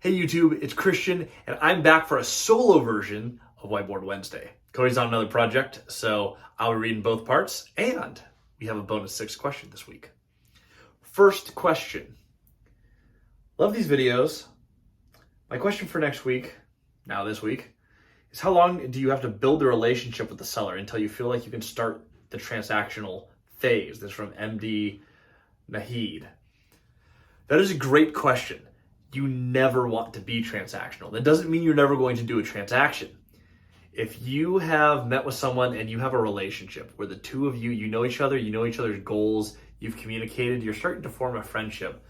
Hey YouTube, it's Christian, and I'm back for a solo version of Whiteboard Wednesday. Cody's on another project, so I'll be reading both parts, and we have a bonus 6th question this week. First question. Love these videos. My question for next week, now this week, is how long do you have to build the relationship with the seller until you feel like you can start the transactional phase? This is from MD Nahid. That is a great question. You never want to be transactional. That doesn't mean you're never going to do a transaction. If you have met with someone and you have a relationship where the two of you know each other, you know each other's goals, you've communicated, you're starting to form a friendship.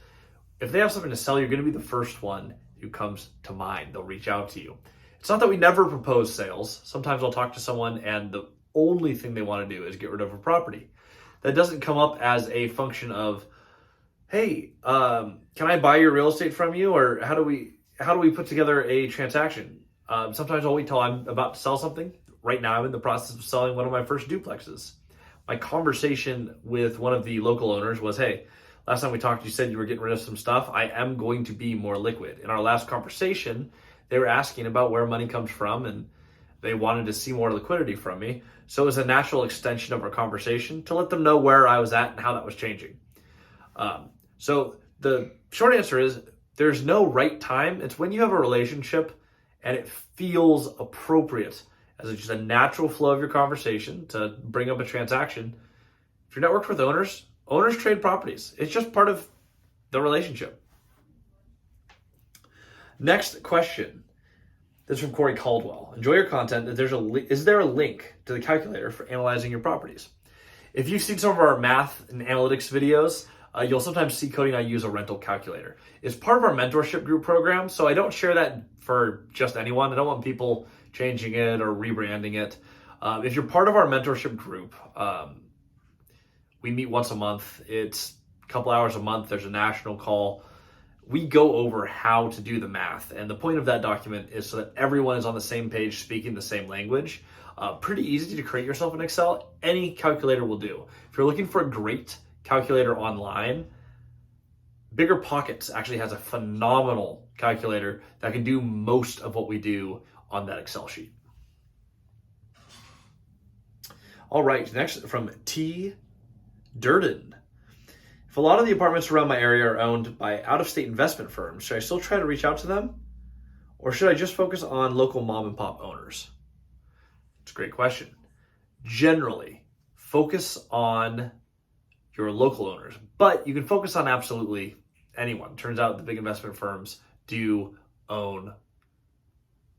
If they have something to sell, you're going to be the first one who comes to mind. They'll reach out to you. It's not that we never propose sales. Sometimes I'll talk to someone and the only thing they want to do is get rid of a property. That doesn't come up as a function of, hey, can I buy your real estate from you? Or how do we put together a transaction? Sometimes I'll wait till I'm about to sell something. Right now, I'm in the process of selling one of my first duplexes. My conversation with one of the local owners was, hey, last time we talked, you said you were getting rid of some stuff. I am going to be more liquid. In our last conversation, they were asking about where money comes from and they wanted to see more liquidity from me. So it was a natural extension of our conversation to let them know where I was at and how that was changing. So the short answer is there's no right time. It's when you have a relationship and it feels appropriate as just a natural flow of your conversation to bring up a transaction. If you're networked with owners trade properties. It's just part of the relationship. Next question. This is from Corey Caldwell. Enjoy your content. Is there a link to the calculator for analyzing your properties? If you've seen some of our math and analytics videos, you'll sometimes see Cody and I use a rental calculator. It's part of our mentorship group program, so I don't share that for just anyone. I don't want people changing it or rebranding it. If you're part of our mentorship group, we meet once a month. It's a couple hours a month. There's a national call. We go over how to do the math, and the point of that document is so that everyone is on the same page, speaking the same language. Pretty easy to create yourself in Excel. Any calculator will do. If you're looking for a great calculator online, Bigger Pockets actually has a phenomenal calculator that can do most of what we do on that Excel sheet. All right, next from T. Durden. If a lot of the apartments around my area are owned by out-of-state investment firms, should I still try to reach out to them? Or should I just focus on local mom and pop owners? It's a great question. Generally, focus on your local owners, but you can focus on absolutely anyone. Turns out the big investment firms do own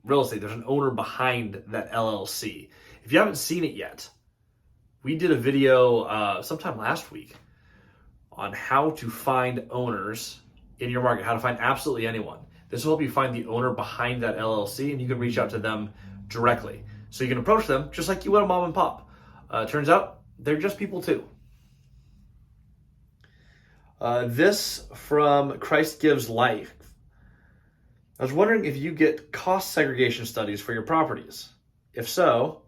real estate. There's an owner behind that LLC. If you haven't seen it yet, we did a video sometime last week on how to find owners in your market, how to find absolutely anyone. This will help you find the owner behind that LLC, and you can reach out to them directly. So you can approach them just like you would a mom and pop. Turns out they're just people too. This from Christ Gives Life. I was wondering if you get cost segregation studies for your properties. If so,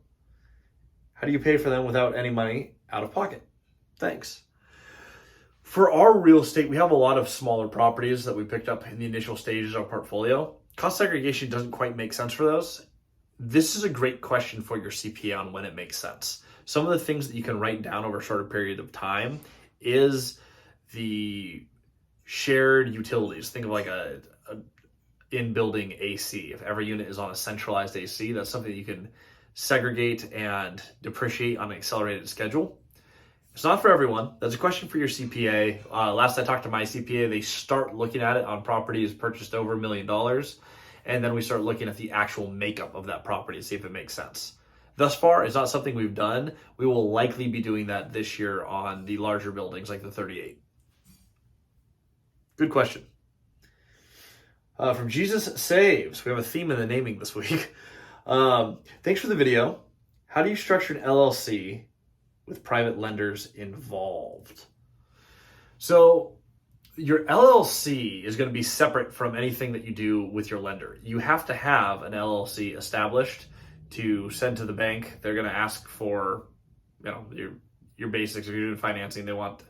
how do you pay for them without any money out of pocket? Thanks. For our real estate, we have a lot of smaller properties that we picked up in the initial stages of our portfolio. Cost segregation doesn't quite make sense for those. This is a great question for your CPA on when it makes sense. Some of the things that you can write down over a shorter period of time is the shared utilities. Think of like a in-building AC. If every unit is on a centralized AC, that's something that you can segregate and depreciate on an accelerated schedule. It's not for everyone. That's a question for your CPA. Last I talked to my CPA, they start looking at it on properties purchased over $1 million. And then we start looking at the actual makeup of that property to see if it makes sense. Thus far, it's not something we've done. We will likely be doing that this year on the larger buildings like the 38. Good question. From Jesus Saves. We have a theme in the naming this week. Thanks for the video. How do you structure an LLC with private lenders involved? So your LLC is going to be separate from anything that you do with your lender. You have to have an LLC established to send to the bank. They're going to ask for, your basics. If you're doing financing, they want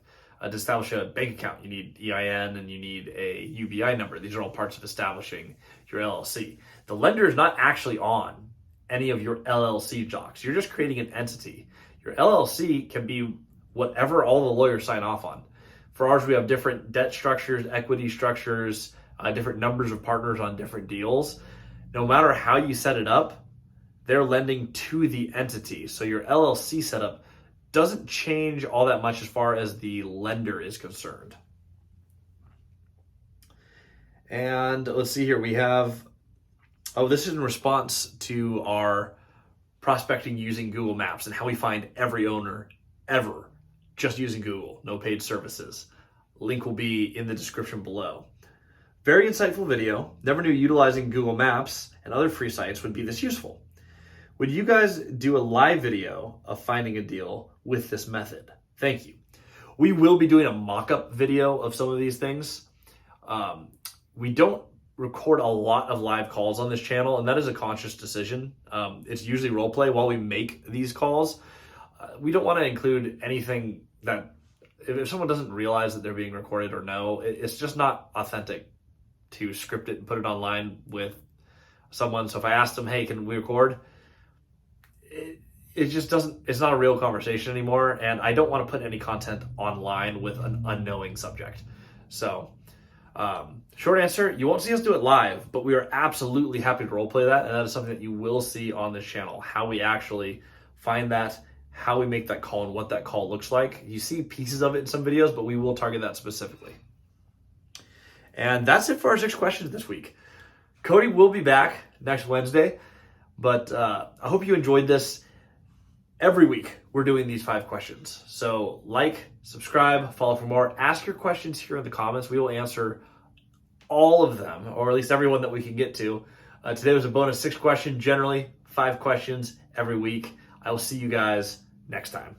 To establish a bank account, you need EIN and you need a UBI number. These are all parts of establishing your LLC. The lender is not actually on any of your LLC docs. You're just creating an entity. Your LLC can be whatever all the lawyers sign off on. For ours, we have different debt structures, equity structures, different numbers of partners on different deals. No matter how you set it up, they're lending to the entity. So your LLC setup doesn't change all that much as far as the lender is concerned. And let's see here, we have, this is in response to our prospecting using Google Maps and how we find every owner ever just using Google, no paid services. Link will be in the description below. Very insightful video. Never knew utilizing Google Maps and other free sites would be this useful. Would you guys do a live video of finding a deal with this method? Thank you. We will be doing a mock-up video of some of these things. We don't record a lot of live calls on this channel, and that is a conscious decision. It's usually role play while we make these calls. We don't want to include anything that, if someone doesn't realize that they're being recorded or know, it's just not authentic to script it and put it online with someone. So if I asked them, hey, can we record? It just doesn't, it's not a real conversation anymore. And I don't want to put any content online with an unknowing subject. So short answer, you won't see us do it live, but we are absolutely happy to role play that. And that is something that you will see on this channel, how we actually find that, how we make that call and what that call looks like. You see pieces of it in some videos, but we will target that specifically. And that's it for our 6 questions this week. Cody will be back next Wednesday, but I hope you enjoyed this. Every week, we're doing these 5 questions. So like, subscribe, follow for more. Ask your questions here in the comments. We will answer all of them, or at least everyone that we can get to. Today was a bonus 6 question, generally 5 questions every week. I will see you guys next time.